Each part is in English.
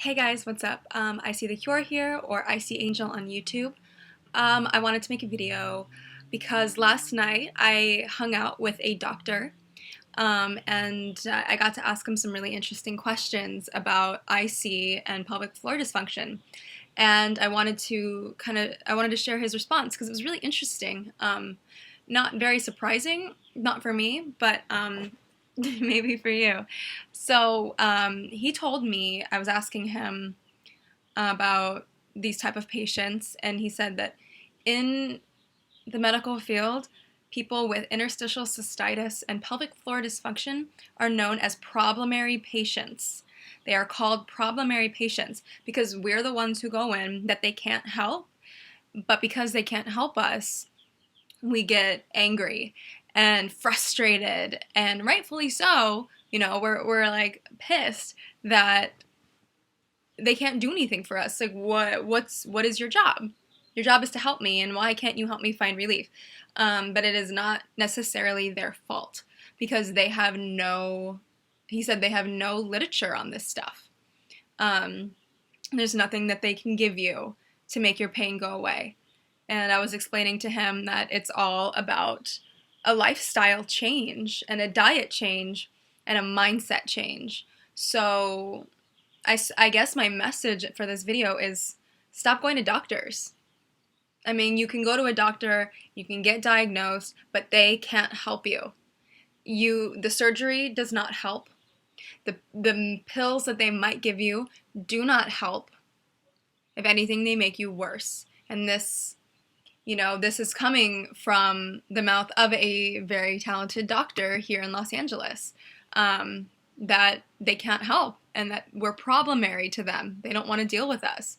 Hey guys, what's up? ICthecure here, or ICAngel on YouTube. I wanted to make a video because last night I hung out with a doctor and I got to ask him some really interesting questions about IC and pelvic floor dysfunction. And I wanted to share his response because it was really interesting. Not very surprising, not for me, but maybe for you. So he told me, I was asking him about these type of patients, and he said that in the medical field, people with interstitial cystitis and pelvic floor dysfunction are known as problemary patients. They are called problemary patients because we're the ones who go in that they can't help, but because they can't help us, we get angry and frustrated, and rightfully so. You know, we're like pissed that they can't do anything for us. Like, what is your job? Your job is to help me, and why can't you help me find relief? But it is not necessarily their fault because they have no, he said they have no literature on this stuff. There's nothing that they can give you to make your pain go away. And I was explaining to him that it's all about a lifestyle change and a diet change and a mindset change. So I guess my message for this video is stop going to doctors. I mean, you can go to a doctor, you can get diagnosed, but they can't help you. The surgery does not help. The pills that they might give you do not help. If anything, they make you worse. And this is coming from the mouth of a very talented doctor here in Los Angeles, that they can't help and that we're problemary to them. They don't want to deal with us.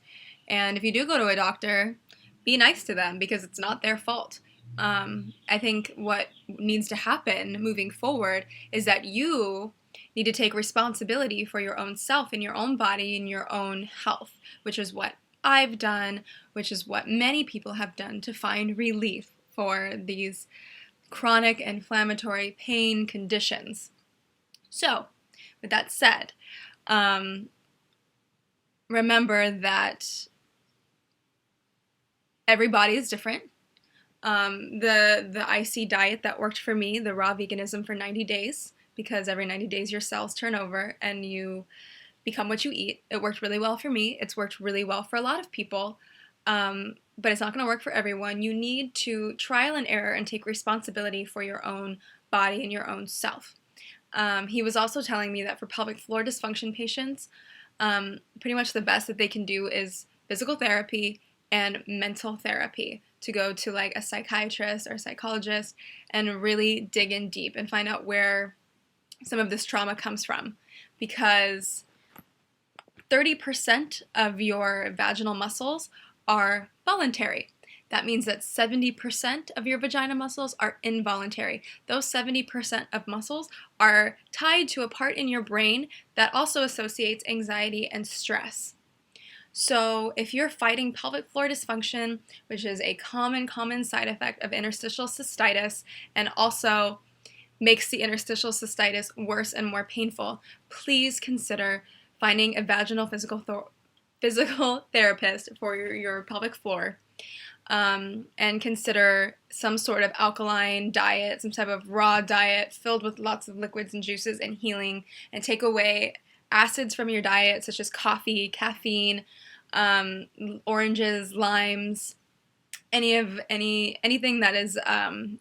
And if you do go to a doctor, be nice to them because it's not their fault. I think what needs to happen moving forward is that you need to take responsibility for your own self and your own body and your own health, which is what I've done, which is what many people have done to find relief for these chronic inflammatory pain conditions. So, with that said, remember that everybody is different. The IC diet that worked for me, the raw veganism for 90 days, because every 90 days your cells turn over and you become what you eat. It worked really well for me. It's worked really well for a lot of people, but it's not going to work for everyone. You need to trial and error and take responsibility for your own body and your own self. He was also telling me that for pelvic floor dysfunction patients, pretty much the best that they can do is physical therapy and mental therapy, to go to like a psychiatrist or psychologist and really dig in deep and find out where some of this trauma comes from, because 30% of your vaginal muscles are voluntary. That means that 70% of your vagina muscles are involuntary. Those 70% of muscles are tied to a part in your brain that also associates anxiety and stress. So if you're fighting pelvic floor dysfunction, which is a common side effect of interstitial cystitis and also makes the interstitial cystitis worse and more painful, please consider finding a vaginal physical therapist for your pelvic floor, and consider some sort of alkaline diet, some type of raw diet filled with lots of liquids and juices and healing, and take away acids from your diet such as coffee, caffeine, oranges, limes, anything that is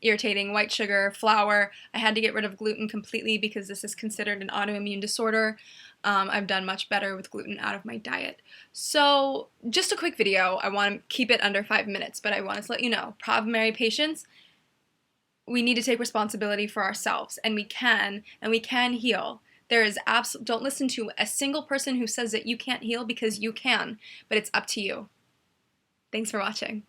irritating, white sugar, flour. I had to get rid of gluten completely because this is considered an autoimmune disorder. I've done much better with gluten out of my diet. So just a quick video. I want to keep it under 5 minutes, but I wanted to let you know, problemary patients, we need to take responsibility for ourselves, and we can heal. Don't listen to a single person who says that you can't heal, because you can, but it's up to you. Thanks for watching.